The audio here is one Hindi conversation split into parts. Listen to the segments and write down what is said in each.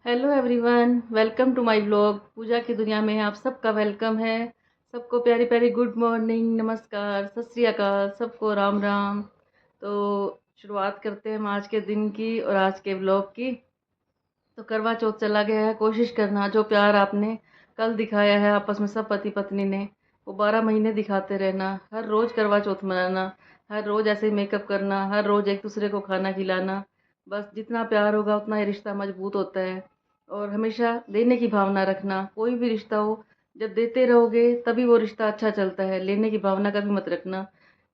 Hello everyone, welcome to my blog. Pooja की दुनिया में आप सबका वेलकम है। सबको प्यारी प्यारी गुड मॉर्निंग, नमस्कार, सत श्री अकाल, सबको राम राम। तो शुरुआत करते हैं हम आज के दिन की और आज के ब्लॉग की। तो करवा चौथ चला गया है। कोशिश करना जो प्यार आपने कल दिखाया है आपस में सब पति पत्नी ने, वो 12 महीने दिखाते रहना। हर रोज़ करवा चौथ मनाना, हर रोज़ ऐसे मेकअप करना, हर रोज़ एक दूसरे को खाना खिलाना। बस जितना प्यार होगा उतना ही रिश्ता मजबूत होता है। और हमेशा देने की भावना रखना। कोई भी रिश्ता हो, जब देते रहोगे तभी वो रिश्ता अच्छा चलता है। लेने की भावना कभी मत रखना।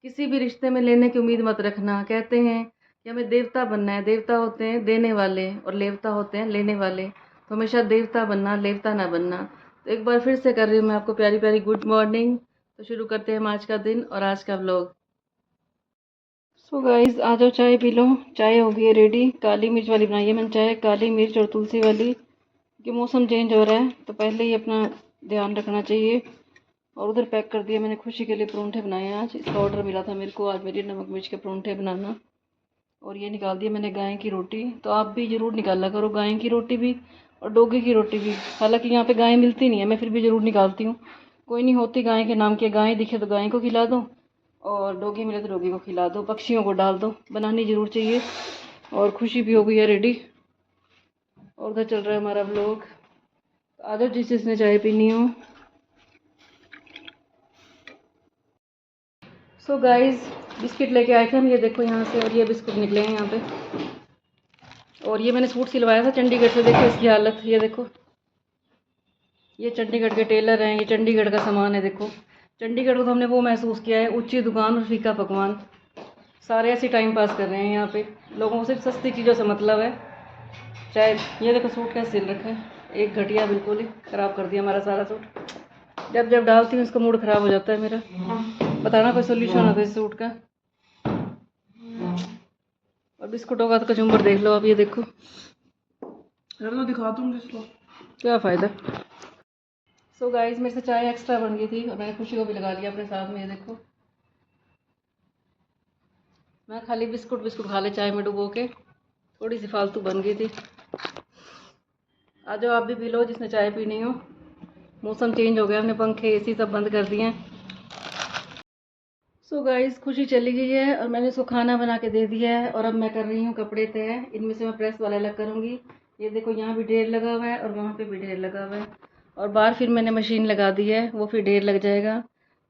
किसी भी रिश्ते में लेने की उम्मीद मत रखना। कहते हैं कि हमें देवता बनना है। देवता होते हैं देने वाले और लेवता होते हैं लेने वाले। तो हमेशा देवता बनना, लेवता ना बनना। तो एक बार फिर से कर रही हूँ मैं आपको प्यारी प्यारी गुड मॉर्निंग। तो शुरू करते हैं हम आज का दिन और आज का व्लॉग। सो गाइस, आ जाओ चाय पी लो। चाय हो गई है रेडी। काली मिर्च वाली बनाई है मैंने चाय, काली मिर्च और तुलसी वाली। कि मौसम चेंज हो रहा है तो पहले ही अपना ध्यान रखना चाहिए। और उधर पैक कर दिया मैंने। खुशी के लिए परोंठे बनाए हैं आज। इसका ऑर्डर मिला था मेरे को आज, मेरी नमक मिर्च के परोंठे बनाना। और ये निकाल दिया मैंने गाय की रोटी। तो आप भी ज़रूर निकाला करो गाय की रोटी भी और डोगे की रोटी भी। हालांकि यहाँ पे गाय मिलती नहीं है, मैं फिर भी ज़रूर निकालती हूँ। कोई नहीं होती गाय के नाम की। गाय दिखे तो गाय को खिला दो और डोगी मिले तो डोगी को खिला दो, पक्षियों को डाल दो। बनानी ज़रूर चाहिए। और खुशी भी हो गई है रेडी। और उधर चल रहा है हमारा ब्लॉग। आ जाओ जिस जिसने चाय पीनी हो। सो गाइस, बिस्किट लेके आए थे हम, ये देखो यहाँ से। और ये बिस्कुट निकले हैं यहाँ पे। और ये मैंने सूट सिलवाया था चंडीगढ़ से। देखो इसकी हालत, ये देखो। ये चंडीगढ़ के टेलर हैं, ये चंडीगढ़ का सामान है। देखो चंडीगढ़ को तो हमने वो महसूस किया है, ऊंची दुकान और फीका पकवान। सारे ऐसे टाइम पास कर रहे हैं यहाँ पे। लोगों को सिर्फ सस्ती चीज़ों से मतलब है। चाहे ये देखो सूट कैसे सिल रखा है। एक घटिया बिल्कुल ही ख़राब कर दिया हमारा सारा सूट। जब जब डालती हूँ इसका मूड ख़राब हो जाता है मेरा। बताना कोई सोल्यूशन होता है इस सूट का। और बिस्कुटों का तो कचुम्बर देख लो आप, ये देखो। तो दिखा दूँगी इसको, क्या फ़ायदा। सो गाइस, मेरे से चाय एक्स्ट्रा बन गई थी और मैंने खुशी को भी लगा लिया अपने साथ में। ये देखो, मैं खाली बिस्कुट बिस्कुट खा ले चाय में डुबो के। थोड़ी सी फालतू बन गई थी। आ जाओ आप भी पी लो जिसने चाय पीनी हो। मौसम चेंज हो गया, हमने पंखे एसी सब बंद कर दिए हैं। सो गाइस, खुशी चली गई है और मैंने उसको खाना बना के दे दिया है। और अब मैं कर रही हूँ कपड़े तय। इनमें से मैं प्रेस वाला अलग करूँगी। ये देखो यहाँ भी ढेर लगा हुआ है और वहाँ पे भी ढेर लगा हुआ है। और बाहर फिर मैंने मशीन लगा दी है, वो फिर ढेर लग जाएगा।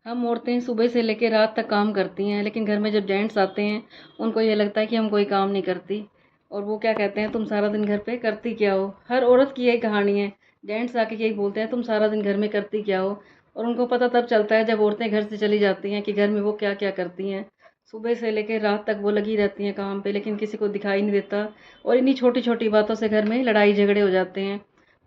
हम औरतें सुबह से लेकर रात तक काम करती हैं, लेकिन घर में जब जेंट्स आते हैं उनको ये लगता है कि हम कोई काम नहीं करती। और वो क्या कहते हैं, तुम सारा दिन घर पे करती क्या हो। हर औरत की यही कहानी है। जेंट्स आके यही बोलते हैं, तुम सारा दिन घर में करती क्या हो। और उनको पता तब चलता है जब औरतें घर से चली जाती हैं कि घर में वो क्या क्या करती हैं। सुबह से लेकर रात तक वो लगी रहती हैं काम पे, लेकिन किसी को दिखाई नहीं देता। और इन्हीं छोटी छोटी बातों से घर में लड़ाई झगड़े हो जाते हैं।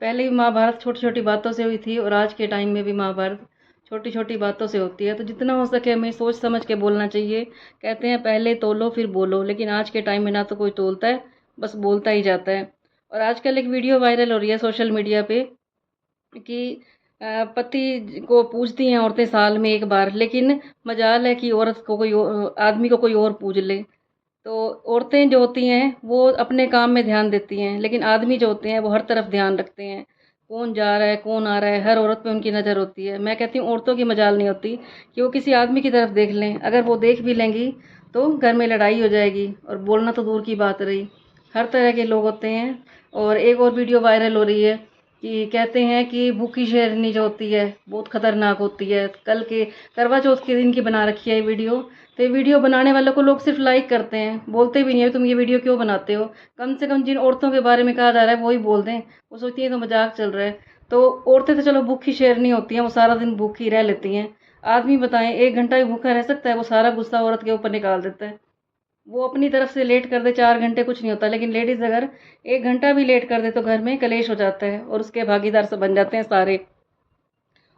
पहले भी महाभारत छोटी छोटी बातों से हुई थी और आज के टाइम में भी महाभारत छोटी छोटी बातों से होती है। तो जितना हो सके हमें सोच समझ के बोलना चाहिए। कहते हैं पहले तोलो फिर बोलो, लेकिन आज के टाइम में ना तो कोई तोलता है, बस बोलता ही जाता है। और आजकल एक वीडियो वायरल हो रही है सोशल मीडिया पे कि पति को पूजती हैं औरतें साल में एक बार, लेकिन मजाल है कि औरत को कोई आदमी को कोई और पूज ले। तो औरतें जो होती हैं वो अपने काम में ध्यान देती हैं, लेकिन आदमी जो होते हैं वो हर तरफ ध्यान रखते हैं। कौन जा रहा है कौन आ रहा है, हर औरत पे उनकी नज़र होती है। मैं कहती हूँ औरतों की मजाल नहीं होती कि वो किसी आदमी की तरफ देख लें। अगर वो देख भी लेंगी तो घर में लड़ाई हो जाएगी और बोलना तो दूर की बात रही। हर तरह के लोग होते हैं। और एक और वीडियो वायरल हो रही है कि कहते हैं कि भूखी शेरनी जो होती है बहुत खतरनाक होती है। कल के करवा चौथ के दिन की बना रखी है ये वीडियो। तो ये वीडियो बनाने वालों को लोग सिर्फ लाइक करते हैं, बोलते भी नहीं है तुम ये वीडियो क्यों बनाते हो। कम से कम जिन औरतों के बारे में कहा जा रहा है वही बोल दें। वो सोचती है तो मजाक चल रहा है। तो औरतें तो चलो भूखी शेरनी होती हैं, वो सारा दिन भूखी रह लेती हैं। आदमी बताएं 1 घंटा भी भूखा रह सकता है, वो सारा गुस्सा औरत के ऊपर निकाल देता है। वो अपनी तरफ से लेट कर दे 4 घंटे कुछ नहीं होता, लेकिन लेडीज़ अगर 1 घंटा भी लेट कर दे तो घर में कलेश हो जाता है और उसके भागीदार से बन जाते हैं सारे।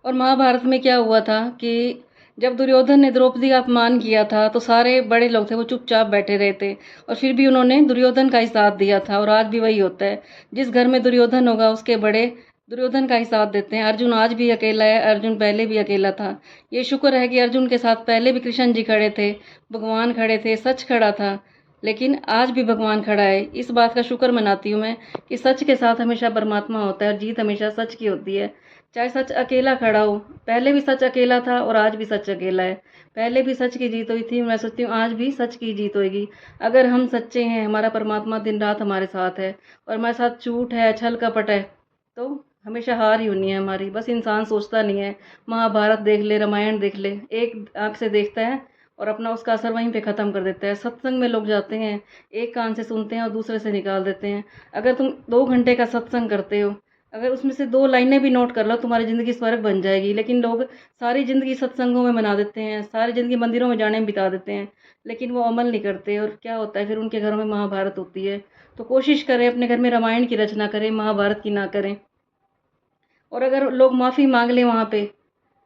और महाभारत में क्या हुआ था कि जब दुर्योधन ने द्रौपदी का अपमान किया था तो सारे बड़े लोग थे वो चुपचाप बैठे रहे थे। और फिर भी उन्होंने दुर्योधन का ही साथ दिया था। और आज भी वही होता है, जिस घर में दुर्योधन होगा उसके बड़े दुर्योधन का ही साथ देते हैं। अर्जुन आज भी अकेला है, अर्जुन पहले भी अकेला था। ये शुक्र है कि अर्जुन के साथ पहले भी कृष्ण जी खड़े थे, भगवान खड़े थे, सच खड़ा था। लेकिन आज भी भगवान खड़ा है। इस बात का शुक्र मनाती हूँ मैं कि सच के साथ हमेशा परमात्मा होता है और जीत हमेशा सच की होती है। चाहे सच अकेला खड़ा हो, पहले भी सच अकेला था और आज भी सच अकेला है। पहले भी सच की जीत हुई थी, मैं सोचती हूँ आज भी सच की जीत होगी। अगर हम सच्चे हैं, हमारा परमात्मा दिन रात हमारे साथ है और हमारे साथ झूठ है, छल कपट है, तो हमेशा हार ही होनी है हमारी। बस इंसान सोचता नहीं है। महाभारत देख ले, रामायण देख ले, एक आंख से देखता है और अपना उसका असर वहीं पे ख़त्म कर देता है। सत्संग में लोग जाते हैं, एक कान से सुनते हैं और दूसरे से निकाल देते हैं। अगर तुम 2 घंटे का सत्संग करते हो, अगर उसमें से 2 लाइनें भी नोट कर लो, तुम्हारी ज़िंदगी स्वर्ग बन जाएगी। लेकिन लोग सारी ज़िंदगी सत्संगों में मना देते हैं, सारी ज़िंदगी मंदिरों में जाने में बिता देते हैं, लेकिन वो अमल नहीं करते और क्या होता है फिर उनके घरों में महाभारत होती है। तो कोशिश करें अपने घर में रामायण की रचना करें, महाभारत की ना करें। और अगर लोग माफ़ी मांग लें वहाँ पे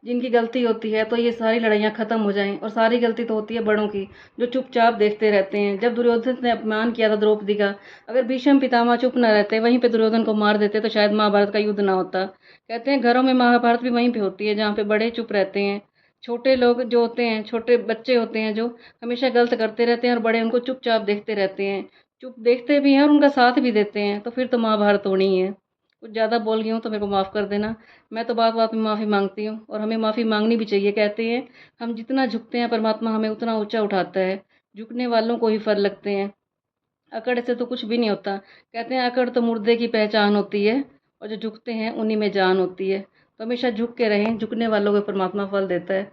जिनकी गलती होती है, तो ये सारी लड़ाइयाँ ख़त्म हो जाएं। और सारी गलती तो होती है बड़ों की, जो चुपचाप देखते रहते हैं। जब दुर्योधन ने अपमान किया था द्रौपदी का, अगर भीष्म पितामह चुप ना रहते, वहीं पे दुर्योधन को मार देते, तो शायद महाभारत का युद्ध ना होता। कहते हैं घरों में महाभारत भी वहीं पे होती है जहाँ पे बड़े चुप रहते हैं। छोटे लोग जो होते हैं, छोटे बच्चे होते हैं जो हमेशा गलत करते रहते हैं और बड़े उनको चुपचाप देखते रहते हैं। चुप देखते भी हैं और उनका साथ भी देते हैं, तो फिर तो महाभारत होनी ही है। कुछ ज़्यादा बोल गई हूँ तो मेरे को माफ़ कर देना। मैं तो बात बात में माफ़ी मांगती हूँ और हमें माफ़ी मांगनी भी चाहिए। कहते हैं हम जितना झुकते हैं परमात्मा हमें उतना ऊंचा उठाता है। झुकने वालों को ही फल लगते हैं, अकड़ से तो कुछ भी नहीं होता। कहते हैं अकड़ तो मुर्दे की पहचान होती है और जो झुकते हैं उन्हीं में जान होती है। तो हमेशा झुक के रहें, झुकने वालों को परमात्मा फल देता है।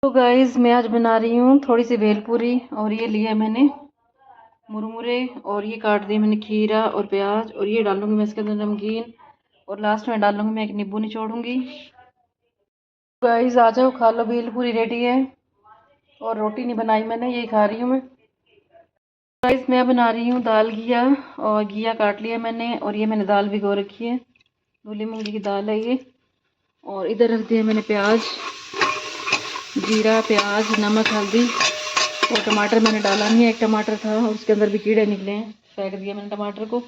तो गाइस मैं आज बना रही हूँ थोड़ी सी भेलपूरी और ये लिया मैंने मुरमुरे और ये काट दिए मैंने खीरा और प्याज और ये डालूंगी मैं इसके अंदर नमकीन और लास्ट में डालूंगी मैं एक नींबू निचोड़ूंगी। गाइस आ जाओ खा लो, भेलपूरी रेडी है और रोटी नहीं बनाई मैंने, यही खा रही हूँ मैं। गाइस मैं बना रही हूँ दाल घिया और घिया काट लिया मैंने और ये मैंने दाल भिगो रखी है, धुली मूंगी की दाल है ये। और इधर रख दिया मैंने प्याज, जीरा, प्याज, नमक, हल्दी और टमाटर मैंने डाला नहीं है। एक टमाटर था और उसके अंदर भी कीड़े निकले हैं, फेंक दिया मैंने टमाटर को।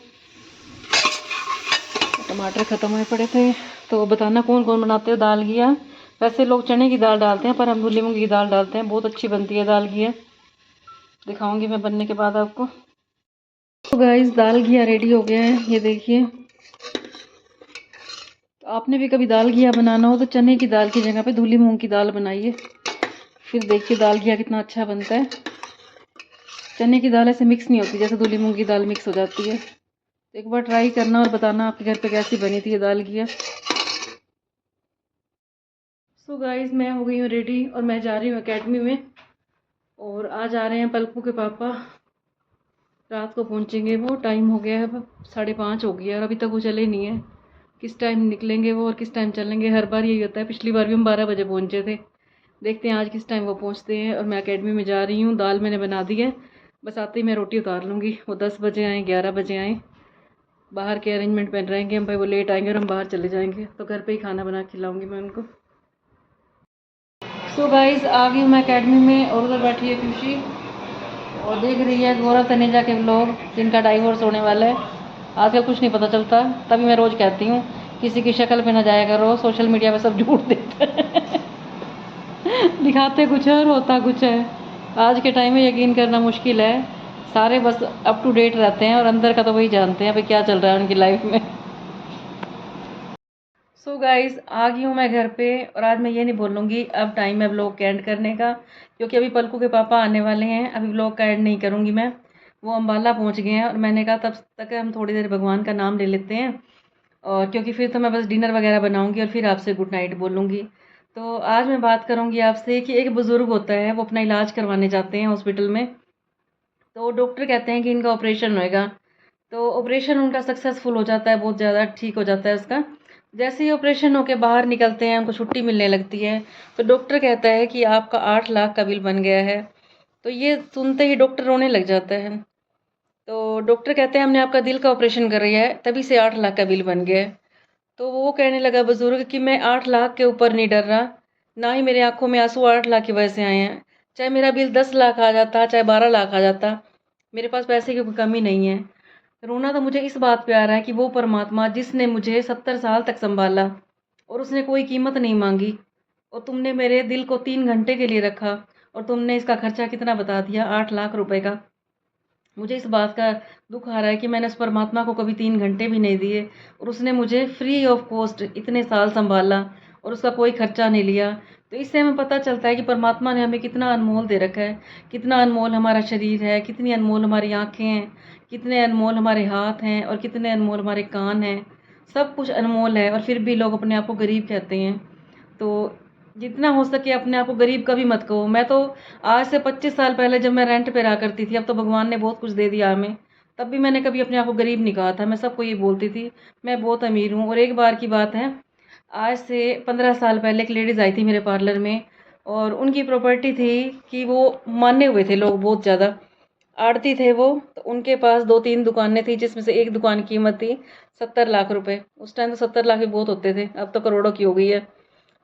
टमाटर ख़त्म हुए पड़े थे। तो बताना कौन कौन बनाते हो दाल घिया। वैसे लोग चने की दाल डालते हैं पर हम धुली मूंगी की दाल डालते हैं, बहुत अच्छी बनती है दाल घिया। दिखाऊंगी मैं बनने के बाद आपको। तो गाइस दाल घिया रेडी हो गया है, ये देखिए। तो आपने भी कभी दाल घिया बनाना हो तो चने की दाल की जगह पे धुली मूंग की दाल बनाइए, फिर देखिए दाल घिया कितना अच्छा बनता है। चने की दाल ऐसे मिक्स नहीं होती जैसे धुली मूंग की दाल मिक्स हो जाती है। तो एक बार ट्राई करना और बताना आपके घर पे कैसी बनी थी ये दाल घिया। सो गाइस मैं हो गई हूँ रेडी और मैं जा रही हूँ एकेडमी में। और आज आ रहे हैं पलकू के पापा, रात को पहुँचेंगे वो। टाइम हो गया है, अब 5:30 हो गया और अभी तक वो चले नहीं है। किस टाइम निकलेंगे वो और किस टाइम चलेंगे, हर बार यही होता है। पिछली बार भी हम 12 बजे पहुँचे थे। देखते हैं आज किस टाइम वो पहुँचते हैं। और मैं एकेडमी में जा रही हूँ, दाल मैंने बना दी है, बस आते ही मैं रोटी उतार लूँगी। वो 10 बजे आएँ, 11 बजे आएँ, बाहर के अरेंजमेंट में रहेंगे हम भाई। वो लेट आएंगे और हम बाहर चले जाएंगे, तो घर पे ही खाना बना के खिलाऊंगी मैं उनको। सो गाइस आ गई हूँ मैं एकेडमी में और उधर बैठी है खुशी और देख रही है गौरव तनेजा के व्लॉग जिनका डाइवोर्स होने वाला है। आजकल कुछ नहीं पता चलता, तभी मैं रोज़ कहती हूँ किसी की शक्ल पे ना जाया करो, सोशल मीडिया पे सब झूठ देते हैं दिखाते कुछ है और होता कुछ है। आज के टाइम में यकीन करना मुश्किल है, सारे बस अप टू डेट रहते हैं और अंदर का तो वही जानते हैं भाई क्या चल रहा है उनकी लाइफ में। सो गाइस आ गई हूँ मैं घर पे और आज मैं ये नहीं बोलूँगी अब टाइम है व्लॉग का एंड करने का, क्योंकि अभी पलकू के पापा आने वाले हैं। अभी व्लॉग का एंड नहीं करूँगी मैं, वो अम्बाला पहुँच गए हैं और मैंने कहा तब तक हम थोड़ी देर भगवान का नाम ले लेते हैं। और क्योंकि फिर तो मैं बस डिनर वगैरह बनाऊँगी और फिर आपसे गुड नाइट बोलूँगी। तो आज मैं बात करूँगी आपसे कि एक बुज़ुर्ग होता है, वो अपना इलाज करवाने जाते हैं हॉस्पिटल में। तो डॉक्टर कहते हैं कि इनका ऑपरेशन होएगा। तो ऑपरेशन उनका सक्सेसफुल हो जाता है, बहुत ज़्यादा ठीक हो जाता है उसका। जैसे ही ऑपरेशन होके बाहर निकलते हैं, उनको छुट्टी मिलने लगती है, तो डॉक्टर कहता है कि आपका 8 लाख का बिल बन गया है। तो ये सुनते ही डॉक्टर रोने लग जाता है। तो डॉक्टर कहते हैं हमने आपका दिल का ऑपरेशन कर रहा है, तभी से 8 लाख का बिल बन गया है। तो वो कहने लगा बुजुर्ग कि मैं 8 लाख के ऊपर नहीं डर रहा, ना ही मेरी आंखों में आंसू 8 लाख की वजह से आए हैं। चाहे मेरा बिल 10 लाख आ जाता, चाहे 12 लाख आ जाता, मेरे पास पैसे की कोई कमी नहीं है। रोना तो मुझे इस बात पे आ रहा है कि वो परमात्मा जिसने मुझे 70 साल तक संभाला और उसने कोई कीमत नहीं मांगी, और तुमने मेरे दिल को 3 घंटे के लिए रखा और तुमने इसका खर्चा कितना बता दिया, 8 लाख रुपए का। मुझे इस बात का दुख आ रहा है कि मैंने उस परमात्मा को कभी 3 घंटे भी नहीं दिए और उसने मुझे फ्री ऑफ कॉस्ट इतने साल संभाला और उसका कोई खर्चा नहीं लिया। तो इससे हमें पता चलता है कि परमात्मा ने हमें कितना अनमोल दे रखा है, कितना अनमोल हमारा शरीर है, कितनी अनमोल हमारी आँखें हैं, कितने अनमोल हमारे हाथ हैं और कितने अनमोल हमारे कान हैं। सब कुछ अनमोल है और फिर भी लोग अपने आप को गरीब कहते हैं। तो जितना हो सके अपने आप को गरीब कभी मत कहो। मैं तो आज से 25 साल पहले जब मैं रेंट पे रहा करती थी, अब तो भगवान ने बहुत कुछ दे दिया हमें, तब भी मैंने कभी अपने आप को गरीब नहीं कहा था। मैं सबको ये बोलती थी मैं बहुत अमीर हूँ। और एक बार की बात है, आज से 15 साल पहले एक लेडीज़ आई थी मेरे पार्लर में और उनकी प्रॉपर्टी थी कि वो माने हुए थे लोग बहुत ज़्यादा, आड़ती थे वो। तो उनके पास 2-3 दुकानें थी जिसमें से एक दुकान की कीमत थी 70 लाख रुपए। उस टाइम तो 70 लाख भी बहुत होते थे, अब तो करोड़ों की हो गई है।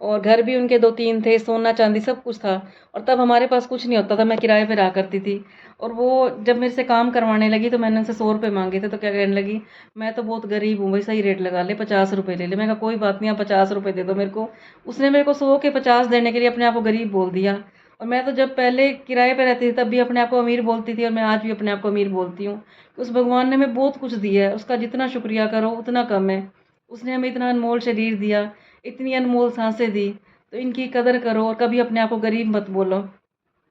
और घर भी उनके 2-3 थे, सोना चांदी सब कुछ था। और तब हमारे पास कुछ नहीं होता था, मैं किराए पे रहा करती थी। और वो जब मेरे से काम करवाने लगी तो मैंने उनसे 100 रुपये मांगे थे, तो क्या कहने लगी, मैं तो बहुत गरीब हूँ भाई, सही रेट लगा ले, 50 रुपये ले ले। मैं कहा कोई बात नहीं, आप 50 रुपये दे दो मेरे को। उसने मेरे को 100 के 50 देने के लिए अपने आप को गरीब बोल दिया। और मैं तो जब पहले किराए पे रहती थी तब भी अपने आप को अमीर बोलती थी और मैं आज भी अपने आप को अमीर बोलती हूँ। उस भगवान ने हमें बहुत कुछ दिया है, उसका जितना शुक्रिया करो उतना कम है। उसने हमें इतना अनमोल शरीर दिया, इतनी अनमोल सांसें दी, तो इनकी कदर करो और कभी अपने आप को गरीब मत बोलो।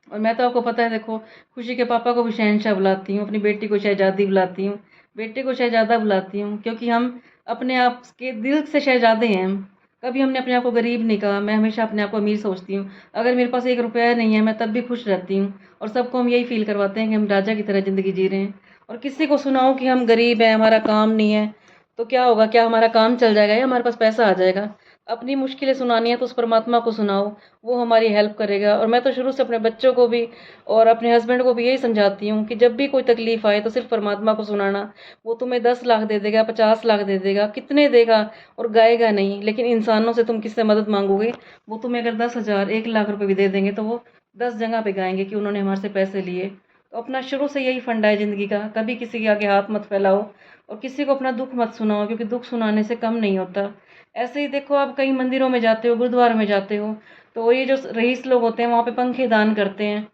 और मैं तो आपको पता है, देखो खुशी के पापा को भी शहंशाह बुलाती हूँ, अपनी बेटी को शहजादी बुलाती हूँ, बेटे को शहजादा बुलाती हूँ, क्योंकि हम अपने आप के दिल से शहजादे हैं हम। कभी हमने अपने आप को गरीब नहीं कहा। मैं हमेशा अपने आप को अमीर सोचती हूँ। अगर मेरे पास 1 रुपया नहीं है मैं तब भी खुश रहती हूँ। और सबको हम यही फील करवाते हैं कि हम राजा की तरह ज़िंदगी जी रहे हैं। और किसी को सुनाओ कि हम गरीब हैं, हमारा काम नहीं है, तो क्या होगा, क्या हमारा काम चल जाएगा या हमारे पास पैसा आ जाएगा? अपनी मुश्किलें सुनानी है तो उस परमात्मा को सुनाओ, वो हमारी हेल्प करेगा। और मैं तो शुरू से अपने बच्चों को भी और अपने हस्बैंड को भी यही समझाती हूँ कि जब भी कोई तकलीफ आए तो सिर्फ परमात्मा को सुनाना। वो तुम्हें 10 लाख दे देगा, 50 लाख दे देगा, कितने देगा और गाएगा नहीं। लेकिन इंसानों से तुम किससे मदद मांगोगे? वो तुम्हें अगर 10,000 1 लाख रुपए भी दे देंगे तो वो 10 जगह पे गाएंगे कि उन्होंने हमारे से पैसे लिए। तो अपना शुरू से यही फंडा है ज़िंदगी का, कभी किसी के आगे हाथ मत फैलाओ और किसी को अपना दुख मत सुनाओ, क्योंकि दुख सुनाने से कम नहीं होता। ऐसे ही देखो, आप कई मंदिरों में जाते हो, गुरुद्वारे में जाते हो, तो ये जो रईस लोग होते हैं वहाँ पे पंखे दान करते हैं।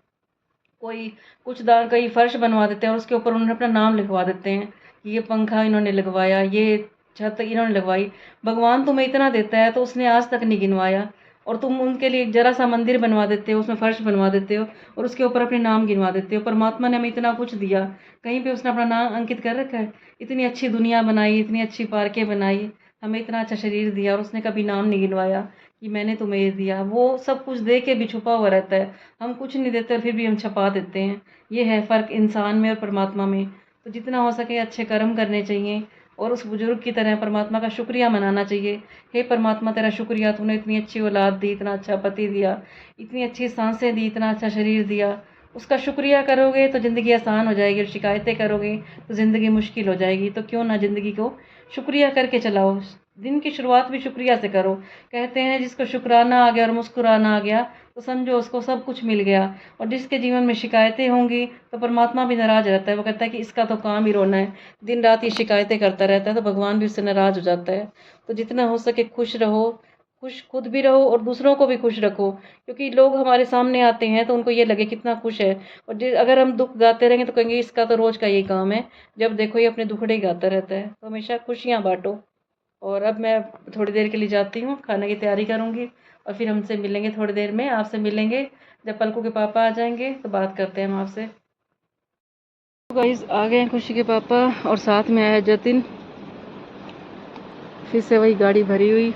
कोई कुछ दान, कई फर्श बनवा देते हैं और उसके ऊपर उन्होंने अपना नाम लिखवा देते हैं कि ये पंखा इन्होंने लगवाया, ये छत इन्होंने लगवाई। भगवान तुम्हें इतना देता है तो उसने आज तक नहीं गिनवाया, और तुम उनके लिए जरा सा मंदिर बनवा देते हो, उसमें फर्श बनवा देते हो और उसके ऊपर अपने नाम गिनवा देते हो। परमात्मा ने हमें इतना कुछ दिया, कहीं पे उसने अपना नाम अंकित कर रखा है? इतनी अच्छी दुनिया बनाई, इतनी अच्छी पार्कें बनाई, हमें इतना अच्छा शरीर दिया और उसने कभी नाम नहीं गिनवाया कि मैंने तुम्हें ये दिया। वो सब कुछ दे के भी छुपा हुआ रहता है। हम कुछ नहीं देते और फिर भी हम छपा देते हैं। ये है फ़र्क इंसान में और परमात्मा में। तो जितना हो सके अच्छे कर्म करने चाहिए और उस बुजुर्ग की तरह परमात्मा का शुक्रिया मनाना चाहिए। हे परमात्मा, तेरा शुक्रिया, तूने इतनी अच्छी औलाद दी, इतना अच्छा पति दिया, इतनी अच्छी सांसें दी, इतना अच्छा शरीर दिया। उसका शुक्रिया करोगे तो ज़िंदगी आसान हो जाएगी और शिकायतें करोगे तो ज़िंदगी मुश्किल हो जाएगी। तो क्यों ना ज़िंदगी को शुक्रिया करके चलाओ। दिन की शुरुआत भी शुक्रिया से करो। कहते हैं जिसको शुक्राना आ गया और मुस्कुराना आ गया तो समझो उसको सब कुछ मिल गया। और जिसके जीवन में शिकायतें होंगी तो परमात्मा भी नाराज़ रहता है। वो कहता है कि इसका तो काम ही रोना है, दिन रात ये शिकायतें करता रहता है, तो भगवान भी उससे नाराज़ हो जाता है। तो जितना हो सके खुश रहो, खुश खुद भी रहो और दूसरों को भी खुश रखो, क्योंकि लोग हमारे सामने आते हैं तो उनको ये लगे कितना खुश है। और अगर हम दुख गाते रहेंगे तो कहेंगे इसका तो रोज़ का यही काम है, जब देखो ये अपने दुखड़े ही गाता रहता है। तो हमेशा खुशियाँ बांटो। और अब मैं थोड़ी देर के लिए जाती हूँ, खाने की तैयारी करूँगी और फिर हमसे मिलेंगे थोड़ी देर में, आपसे मिलेंगे जब पलकू के पापा आ जाएंगे तो बात करते हैं हम आपसे। तो गाइस आ गए हैं खुशी के पापा और साथ में आया जतिन, फिर से वही गाड़ी भरी हुई।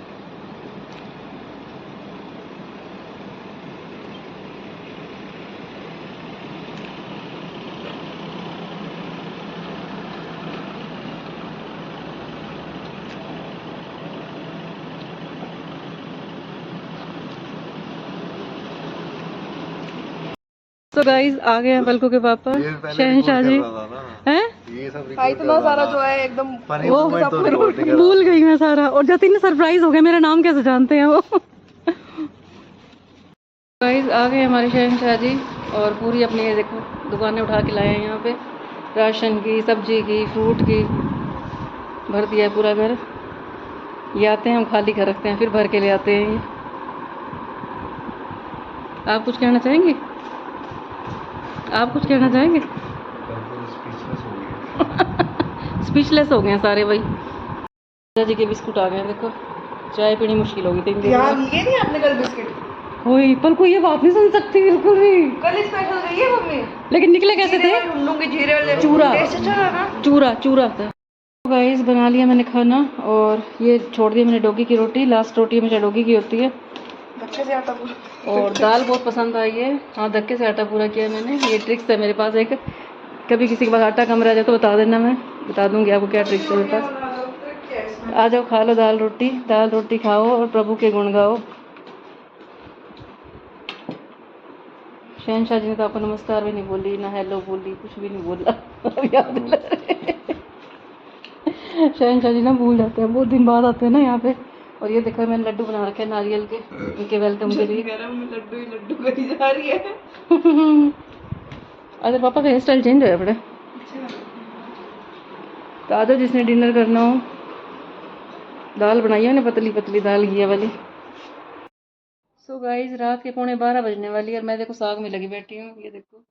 तो गाइस आ गए हैं पलकू के पापा, शहनशाह जी हैं। इतना सारा जो है एकदम वो भूल गई मैं सारा। और जतिन ने सरप्राइज हो गया, मेरा नाम कैसे जानते हैं वो। गाइस आ गए हमारे शहनशाह जी और पूरी अपनी ये देखो दुकानें उठा के लाए हैं यहाँ पे, राशन की, सब्जी की, फ्रूट की, भर दिया है पूरा घर। ये आते हैं हम खाली कर रखते हैं, फिर भर के ले आते हैं ये। आप कुछ कहना चाहेंगे? आप कुछ कहना चाहेंगे? स्पीचलेस हो गए हैं सारे भाई। जी के बिस्कुट आ गए हैं, देखो चाय पीनी मुश्किल होगी 3 दिन यार में। लिए नहीं आपने कल बिस्किट? वही पर कोई ये बात नहीं सुन सकती बिल्कुल भी। कल स्पेशल गई है मम्मी। लेकिन निकले कैसे थे? लूंगी जीरे वाले चूरा टेस्ट अच्छा था ना? चूरा था। गाइस बना लिया मैंने खाना और ये छोड़ दिया मैंने डोगी की रोटी। लास्ट रोटी हमेशा डोगी की होती है। धक्के से आटा पूरा। और दाल बहुत पसंद आई है। हाँ धक्के से आटा पूरा किया मैंने। ये ट्रिक्स है मेरे पास एक। कभी किसी के पास आटा कम रह जाए तो बता देना, मैं बता दूंगी आपको क्या ट्रिक्स है मेरे पास। आ जाओ खा लो दाल रोटी खाओ और प्रभु के गुण गाओ। शहनशाह जी ने तो आपको नमस्कार भी नहीं बोली, ना हेलो बोली, कुछ भी नहीं बोला। याद दिला रहे। शहनशाह जी ना भूल जाते हैं, बहुत दिन बाद आते हैं ना यहाँ पे। और ये देखो मैंने लड्डू बना रखे हैं नारियल के, इनके वेलकम के लिए। गरम में लड्डू ही लड्डू करी जा रही है। अरे पापा का हेयर स्टाइल चेंज हो पड़े। तो आ जाओ जिसने डिनर करना हो। दाल बनाई है ना पतली पतली दाल घिया वाली। सो गाइस रात के 11:15 बजने वाली है और मैं देखो साग में लगी बैठी हूँ। ये देखो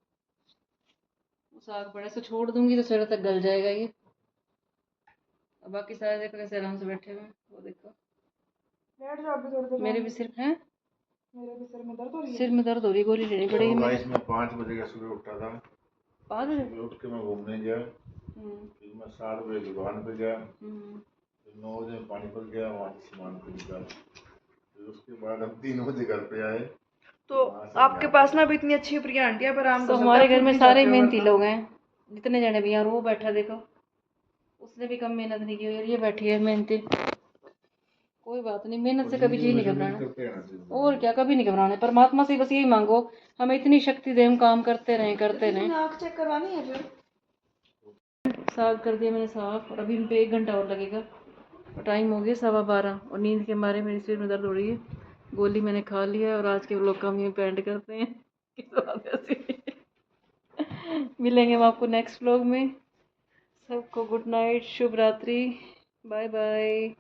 साग पड़ा, इसको छोड़ दूंगी तो सुबह तक गल जाएगा ये। और बाकी सारे देखो कैसे आराम से बैठे हुए हैं, वो देखो। बैठ जाओ अभी थोड़ी देर। मेरे भी सिर हैं, मेरे भी सिर में दर्द हो रही है। सिर में दर्द हो रही, गोली लेनी पड़ेगी। मैं 5 बजे का सुबह उठा था। 5 बजे उठ के मैं घूमने गया, फिर मैं 7 बजे दुकान पे गया, फिर 9 बजे पानीपत गया, वहाँ से सामान खरीदा, फिर उसके बाद हम 3 बजे घर पे आए। तो आपके पास ना अभी इतनी अच्छी प्रिया आंटी है, पर आराम तो हमारे घर में सारे मेहनती लोग हैं, जितने जने भी हैं। और वो बैठा देखो, उसने भी कम मेहनत नहीं की और ये बैठी है मेहनती। कोई बात नहीं, मेहनत से कभी जी नहीं घबराना। और क्या, कभी नहीं घबराना। परमात्मा से बस यही मांगो हमें इतनी शक्ति दे, हम काम करते रहें। आँख चेक करवानी है फिर। साग कर दिया मैंने साफ और अभी इन पे 1 घंटा और लगेगा। और टाइम हो गया 12:15 और नींद के मारे मेरी सिर में दर्द हो रही है। गोली मैंने खा लिया और आज के व्लॉग का हम यहीं पे एंड करते हैं। किस बात से मिलेंगे हम आपको नेक्स्ट व्लॉग में। सबको गुड नाइट, शुभ रात्रि, बाय बाय।